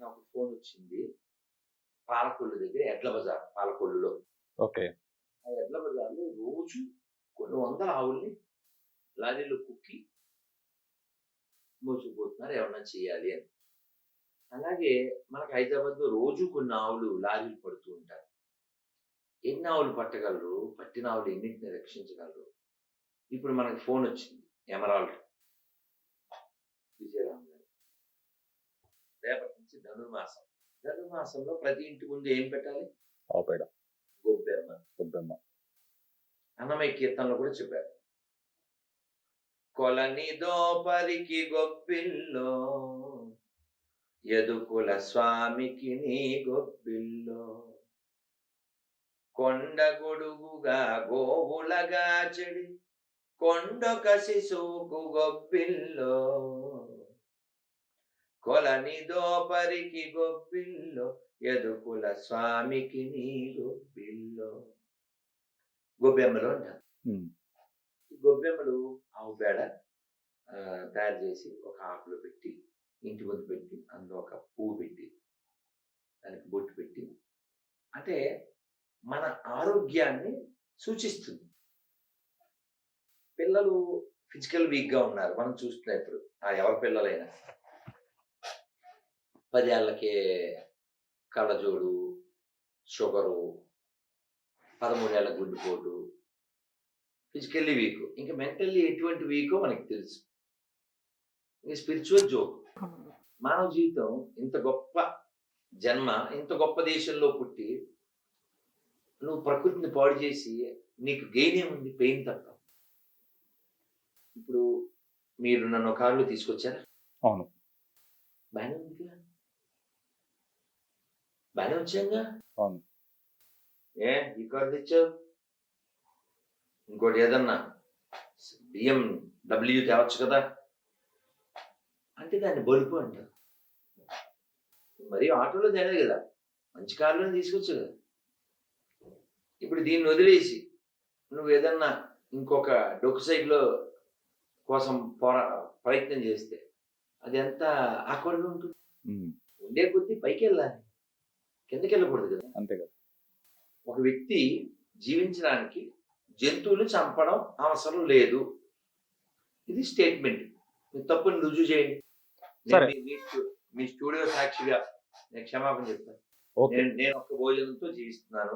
నాకు ఫోన్ వచ్చింది. పాలకొల్లు దగ్గర ఎడ్ల బజార్ పాలకొల్లులో. ఓకే. ఆ ఎడ్ల బజార్‌లో రోజు కొన్ని వందల ఆవుల్ని లారీలో కుక్కి మోసుకుపోతున్నారు. ఏమన్నా చేయాలి అని. అలాగే మనకు హైదరాబాద్‌లో రోజు కొన్ని ఆవులు లారీలు పడుతూ ఉంటాయి. ఎన్ని ఆవులు పట్టగలరు? పట్టిన ఆవులు ఎన్నిటిని రక్షించగలరు? ఇప్పుడు మనకు ఫోన్ వచ్చింది. ఎమరాల్డ్ విజయరామ్ గారు. రేపటి నుంచి ధనుర్మాసం. ధనుర్మాసంలో ప్రతి ఇంటి ముందు ఏం పెట్టాలి? ఆవు పేడ, గొబ్బెమ్మ. గొబ్బెమ్మ. అన్నమయ్య కీర్తనలో కూడా చెప్పారు. కొలని దోపరికి గొప్పిల్లో యదుకుల స్వామికి నీ గొప్పిల్లో కొండ గొడుగుగా గోవులగా చెడి కొండొక శిశువుకు గొప్పిల్లో కొలని దోపరికి గొప్పిల్లో యదుకుల స్వామికి నీ గొప్పిల్లో. గొబ్బెమ్మలు అంటారు. గొబ్బెమ్మలు ఆవు పేడ తయారు చేసి ఒక ఆకులో పెట్టి ఇంటి ముందు పెట్టి అందులో ఒక పువ్వు పెట్టి దానికి బొట్టు పెట్టి అంటే మన ఆరోగ్యాన్ని సూచిస్తుంది. పిల్లలు ఫిజికల్ వీక్గా ఉన్నారు మనం చూస్తున్నాం ఇప్పుడు. ఎవరి పిల్లలైనా 10 ఏళ్ళకే కళ్ళజోడు, షుగరు, 13 ఏళ్ళ గుండెపోటు, ఫిజికల్లీ వీక్. ఇంకా మెంటల్లీ ఎటువంటి వీకో మనకి తెలుసు. ఇంకా స్పిరిచువల్ జోక్. మానవ జీవితం ఇంత గొప్ప జన్మ, ఇంత గొప్ప దేశంలో పుట్టి నువ్వు ప్రకృతిని పాడు చేసి నీకు గెయిన్ ఏముంది? పెయిన్ తప్ప. ఇప్పుడు మీరు నన్ను కారులో తీసుకొచ్చారా? అవును. బాగానే ఉందిగా, బాగానే వచ్చాంగా. అవును. ఈ కారు తెచ్చావు, ఇంకోటి ఏదన్నా BMW తేవచ్చు కదా అంటే దాన్ని బలుపు అంటారు. మరి ఆటోలో తేలేదు కదా, మంచి కారులో తీసుకొచ్చు కదా. ఇప్పుడు దీన్ని వదిలేసి నువ్వు ఏదన్నా ఇంకొక డొక్కు సైడ్లో కోసం ప్రయత్నం చేస్తే అది ఎంత ఆక్వర్డ్గా ఉంటుంది. ఉండే కొద్దీ పైకి వెళ్ళాలి, కిందకి వెళ్ళకూడదు కదా. అంతే కదా. ఒక వ్యక్తి జీవించడానికి జంతువులు చంపడం అవసరం లేదు. ఇది స్టేట్మెంట్. మీరు తప్పుని రుజువు చేయండి. మీ స్టూడియో సాక్షిగా నేను క్షమాపణ చెప్తాను. నేను ఒక్క భోజనంతో జీవిస్తున్నాను.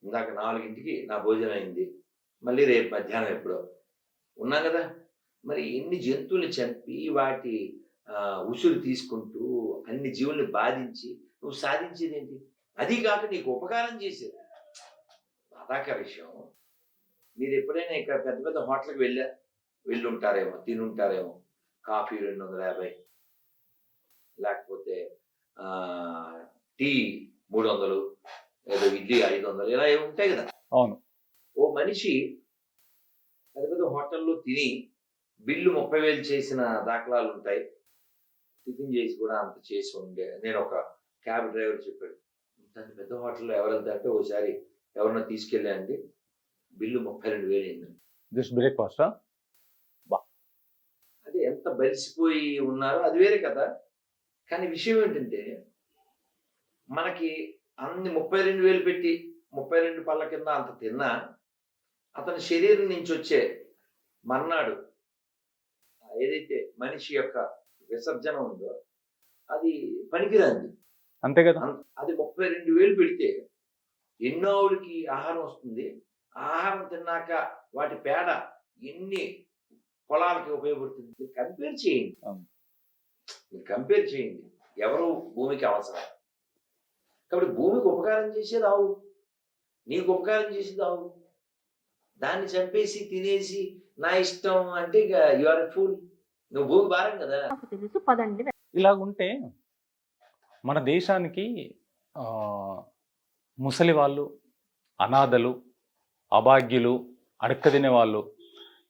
ఇందాక 4ంటికి నా భోజనం అయింది, మళ్ళీ రేపు మధ్యాహ్నం ఎప్పుడో ఉన్నా కదా. మరి ఎన్ని జంతువులు చంపి వాటి ఉసురు తీసుకుంటూ అన్ని జీవుల్ని బాధించి నువ్వు సాధించేది ఏంటి? అది కాక నీకు ఉపకారం చేసేది బాధాకర విషయం. మీరు ఎప్పుడైనా ఇక్కడ పెద్ద పెద్ద హోటల్కి వెళ్ళుంటారేమో, తినుంటారేమో. కాఫీ 250, లేకపోతే టీ 300, ఏదో ఇడ్లీ 500, ఇలా ఏమి ఉంటాయి కదా. అవును. ఓ మనిషి పెద్ద పెద్ద హోటల్లో తిని బిల్లు 30,000 చేసిన దాఖలాలు ఉంటాయి. టిఫిన్ చేసి కూడా అంత చేసి ఉండే. నేను ఒక క్యాబ్ డ్రైవర్ చెప్పాడు, ఇంత పెద్ద హోటల్లో ఎవరు వెళ్తారంటే ఒకసారి ఎవరన్నా తీసుకెళ్ళండి, బిల్లు 32,000 అయింది. జస్ట్ బ్రేక్ఫాస్టా? అదే ఎంత బలిసిపోయి ఉన్నారో అది వేరే కదా. కానీ విషయం ఏంటంటే మనకి అన్ని 32,000 పెట్టి 32 పళ్ళ కింద అంత తిన్నా అతని శరీరం నుంచి వచ్చే మర్నాడు ఏదైతే మనిషి యొక్క విసర్జన ఉందో అది పనికిరాంది. అంతే కదా. అది 32,000 పెడితే ఎన్నో ఆవులకి ఆహారం వస్తుంది. ఆహారం తిన్నాక వాటి పేడ ఎన్ని పొలాలకి ఉపయోగపడుతుంది. మీరు కంపేర్ చేయండి. ఎవరు భూమికి అవసరం. కాబట్టి భూమికి ఉపకారం చేసేది ఆవు, నీకు ఉపకారం చేసేది ఆవు. దాన్ని చంపేసి తినేసి నా ఇష్టం అంటే ఇక యు ఆర్ ఎ ఫూల్. నువ్వు భూమి భారం కదా. ఇలాగుంటే మన దేశానికి ముసలి వాళ్ళు, అనాథలు, అభాగ్యులు, అడక్కదినే వాళ్ళు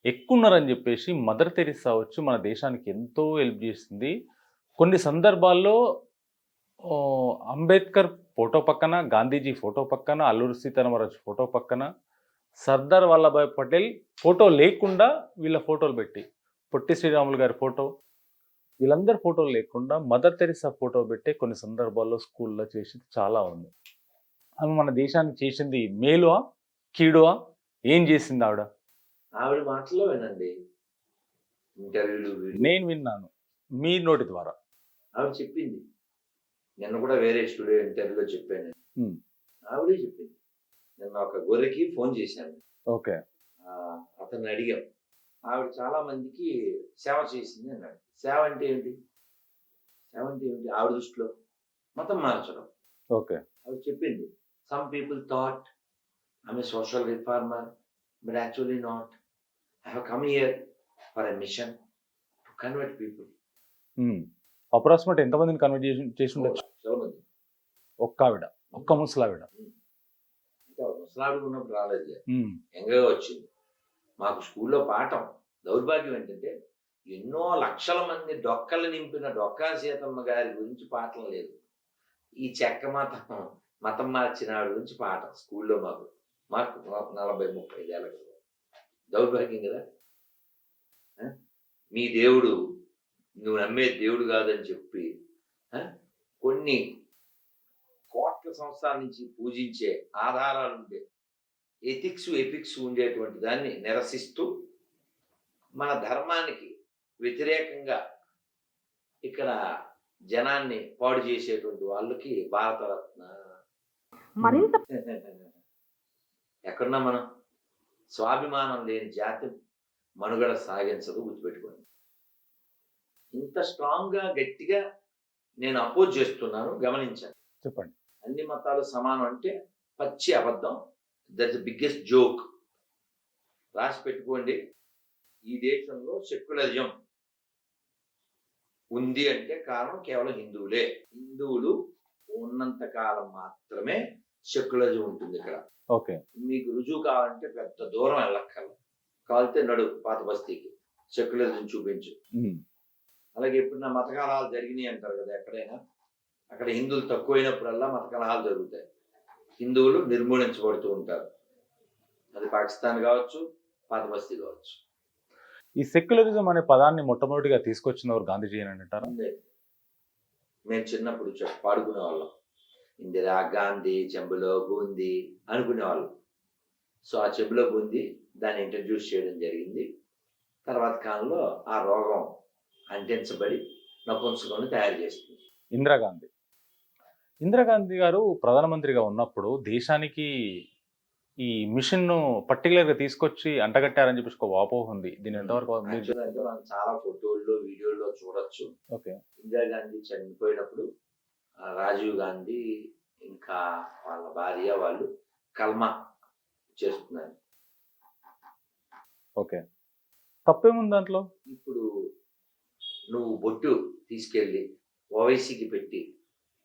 ఎక్కువ ఉన్నారని చెప్పేసి మదర్ తెరిసా వచ్చి మన దేశానికి ఎంతో హెల్ప్ చేసింది. కొన్ని సందర్భాల్లో అంబేద్కర్ ఫోటో పక్కన, గాంధీజీ ఫోటో పక్కన, అల్లూరి సీతారామరాజు ఫోటో పక్కన, సర్దార్ వల్లభాయ్ పటేల్ ఫోటో లేకుండా వీళ్ళ ఫోటోలు పెట్టి, పొట్టి శ్రీరాములు గారి ఫోటో, వీళ్ళందరి ఫోటోలు లేకుండా మదర్ తెరిసా ఫోటో పెట్టే కొన్ని సందర్భాల్లో స్కూల్లో చేసింది చాలా ఉంది. ఆమె మన దేశానికి చేసింది మేలువా కీడువా? ఏం చేసింది ఆవిడ? ఆవిడ మాటల్లో వినండి, ఇంటర్వ్యూలు నేను విన్నాను మీ నోటి ద్వారా. ఆవిడ చెప్పింది. నిన్న కూడా వేరే స్టూడియో ఇంటర్వ్యూలో చెప్పాను. ఉమ్. ఆవిడే చెప్పింది. నిన్న ఒక గొర్రెకి ఫోన్ చేశాను. ఓకే. అతన్ని అడిగాం, ఆవిడ చాలా మందికి సేవ చేసింది అన్నాడు. సేవ అంటే ఏంటి? సేవ అంటే ఏంటి ఆవిడ దృష్టిలో? మతం మార్చడం. ఓకే. ఆవిడ చెప్పింది, some people thought I'm a social reformer, but actually not. I have come here for a mission to convert people. Approximate ఎంతమందిని కన్వర్ట్ చేసి ఉండొచ్చు? చాలా మంది. ఒక్క ఆవిడ, ఒక్క ముసలావిడ. ముసలావిడ ఉన్నప్పుడు రాలేదు, ఎంగగా వచ్చింది. మాకు స్కూల్లో పాఠం. దౌర్భాగ్యం ఏంటంటే ఎన్నో లక్షల మంది డొక్కలు నింపిన డొక్కా సీతమ్మ గారి గురించి పాఠం లేదు. ఈ చెక్క మతం మార్చిన ఆవిడ గురించి పాఠం స్కూల్లో మాకు 40-35 ఏళ్ళ కదా. దౌర్భాగ్యం కదా. మీ దేవుడు నువ్వు నమ్మే దేవుడు కాదని చెప్పి కొన్ని కోట్ల సంవత్సరాల నుంచి పూజించే ఆధారాలు ఉండే ఎపిక్స్ ఉండేటువంటి దాన్ని నిరసిస్తూ మన ధర్మానికి వ్యతిరేకంగా ఇక్కడ జనాన్ని పాడు చేసేటువంటి వాళ్ళకి భారతరత్న మరింత ఎక్కడున్నా మనం స్వాభిమానం లేని జాతి మనుగడ సాగించదు, గుర్తుపెట్టుకోండి. ఇంత స్ట్రాంగ్ గా గట్టిగా నేను అపోజ్ చేస్తున్నాను, గమనించాను. చెప్పండి. అన్ని మతాలు సమానం అంటే పచ్చి అబద్ధం. That's the biggest joke. రాసి పెట్టుకోండి. ఈ దేశంలో సెక్యులరిజం ఉంది అంటే కారణం కేవలం హిందువులే. హిందువులు ఉన్నంత కాలం మాత్రమే సెక్యులరిజం ఉంటుంది ఇక్కడ. ఓకే. మీకు రుజువు కావాలంటే పెద్ద దూరం వెళ్ళక్కర్లేదు, కావాలంటే నడు పాత బస్తీకి సెక్యులరిజం చూపించు. అలాగే ఇప్పుడు నా మత కలహాలు జరిగినాయి అంటారు కదా ఎక్కడైనా, అక్కడ హిందువులు తక్కువైనప్పుడల్లా మత కలహాలు జరుగుతాయి, హిందువులు నిర్మూలించబడుతూ ఉంటారు. అది పాకిస్తాన్ కావచ్చు, పాత బస్తీ కావచ్చు. ఈ సెక్యులరిజం అనే పదాన్ని మొట్టమొదటిగా తీసుకొచ్చినవారు గాంధీజీ అని అంటారా? మేము చిన్నప్పుడు పాడుకునే వాళ్ళం, ఇందిరా గాంధీ చెంబులో బూంది అనుకునేవాళ్ళం. సో ఆ చెంబులో బూంది దాన్ని ఇంట్రడ్యూస్ చేయడం జరిగింది. తర్వాత కాలంలో ఆ రోగం అంటించబడి నపుంసకులను తయారు చేస్తుంది. ఇందిరాగాంధీ గారు ప్రధానమంత్రిగా ఉన్నప్పుడు దేశానికి ఈ మిషన్ ను పర్టికులర్ గా తీసుకొచ్చి అంటగట్టారని చెప్పేసి ఒక వాపోహ ఉంది. దీని ఎంతవరకు అంటే మనం చాలా ఫోటోల్లో వీడియోల్లో చూడొచ్చు. ఓకే. ఇందిరాగాంధీ చనిపోయినప్పుడు రాజీవ్ గాంధీ ఇంకా వాళ్ళ భార్య వాళ్ళు కల్మా చేస్తున్నారు. ఓకే. తప్పేముంది దాంట్లో? ఇప్పుడు నువ్వు బొట్టు తీసుకెళ్ళి ఓవైసీకి పెట్టి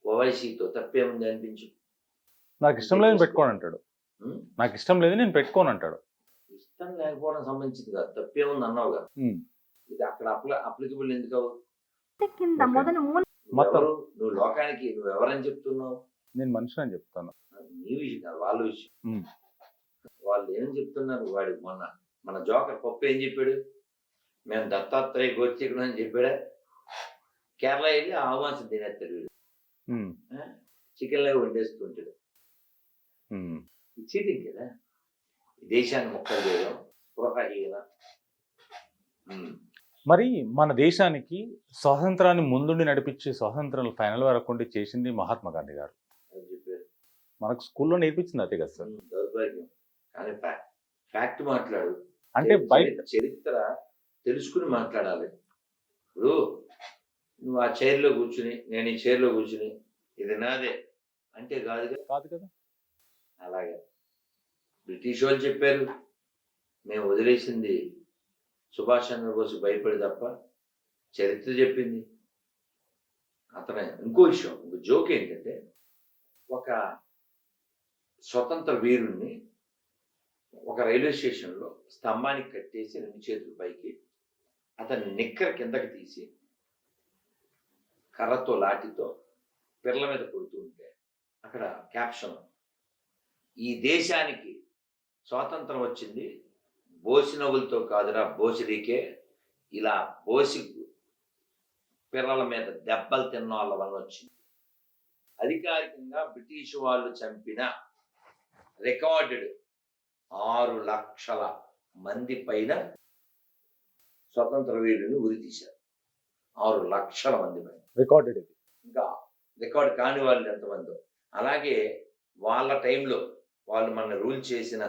ఓవైసీతో తప్పేముంది అనిపించు. నాకు ఇష్టం లేదని పెట్టుకోని అంటాడు. నాకు ఇష్టం లేదు నేను పెట్టుకోని అంటాడు. ఇష్టం లేకపోవడం సంబంధించింది కాదు, తప్పేముంది అన్నావుగా. ఇది అక్కడ అప్లికబుల్ ఎందుకు అవ్వదు? నువ్వు లోకానికి నువ్వెవరని చెప్తున్నావు? నేను మనిషిని అని చెప్తాను. నీ విషయం కాదు, వాళ్ళ విషయం. వాళ్ళు ఏం చెప్తున్నారు? వాడు మన జోకర్ పప్పు ఏం చెప్పాడు? మేము దత్తాత్రేయ గోచికుడు అని చెప్పాడా? కేరళ వెళ్ళి ఆవాసం తినేస్తాడు వీడు, చికెన్ లాగా వండేస్తుంటాడు. చీటింగ్ కదా. దేశాన్ని మొక్కలు చేయడం స్పృహహీన. మరి మన దేశానికి స్వాతంత్రాన్ని ముందుండి నడిపించి స్వాతంత్రం ఫైనల్ వరకు చేసింది మహాత్మా గాంధీ గారు. చెప్పారు మనకు స్కూల్లో నేర్పించింది అదే కదా సార్. దౌర్భాగ్యం. కానీ ఫ్యాక్ట్ మాట్లాడు. అంటే చరిత్ర తెలుసుకుని మాట్లాడాలి. ఇప్పుడు నువ్వు ఆ చైర్లో కూర్చుని నేను ఈ చైర్లో కూర్చుని ఇది నాదే అంటే కాదు కదా. అలాగే బ్రిటిష్ వాళ్ళు చెప్పారు, మేము వదిలేసింది సుభాష్ చంద్రబోస్ భయపడి తప్ప చరిత్ర చెప్పింది అతనే. ఇంకో విషయం, ఇంకో జోక్ ఏంటంటే, ఒక స్వతంత్ర వీరుణ్ణి ఒక రైల్వే స్టేషన్లో స్తంభానికి కట్టేసి 2 చేతుల పైకి అతన్ని నిక్కర కిందకి తీసి కర్రతో లాఠీతో పిర్ల మీద కొడుతూ ఉంటే అక్కడ క్యాప్షన్, ఈ దేశానికి స్వాతంత్రం వచ్చింది బోసి నవ్వులతో కాదురా బోసిడీకే, ఇలా బోసి పిల్లల మీద దెబ్బలు తిన్న వాళ్ళ వల్ల వచ్చింది. అధికారికంగా బ్రిటిష్ వాళ్ళు చంపిన రికార్డెడ్ 6 లక్షల మంది పైన స్వతంత్ర వీరుని ఉరి తీశారు. 6 లక్షల మంది పైన. రికార్డెడ్ ఇది. ఇంకా రికార్డ్ కాని వాళ్ళు ఎంతమందో. అలాగే వాళ్ళ టైంలో వాళ్ళు మన రూల్ చేసిన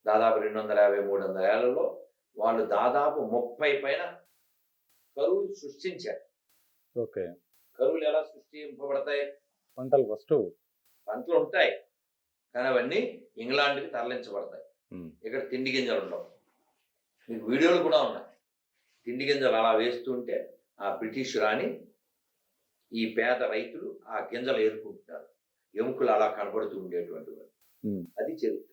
దాదాపు 250-300 ఏళ్లలో వాళ్ళు దాదాపు 30 పైన కరువులు సృష్టించారు. ఓకే. కరువులు ఎలా సృష్టింపబడతాయి? పంటలు ఫస్ట్. పంటలు ఉంటాయి, కానీ అవన్నీ ఇంగ్లాండ్కి తరలించబడతాయి. ఇక్కడ తిండి గింజలు ఉండవు. మీకు వీడియోలు కూడా ఉన్నాయి. తిండి గింజలు అలా వేస్తుంటే ఆ బ్రిటిష్ రాణి ఈ పేద రైతులు ఆ గింజలు ఏరుకుంటున్నారు. ఎముకలు అలా కనబడుతూ ఉండేటువంటి అది చరిత్ర.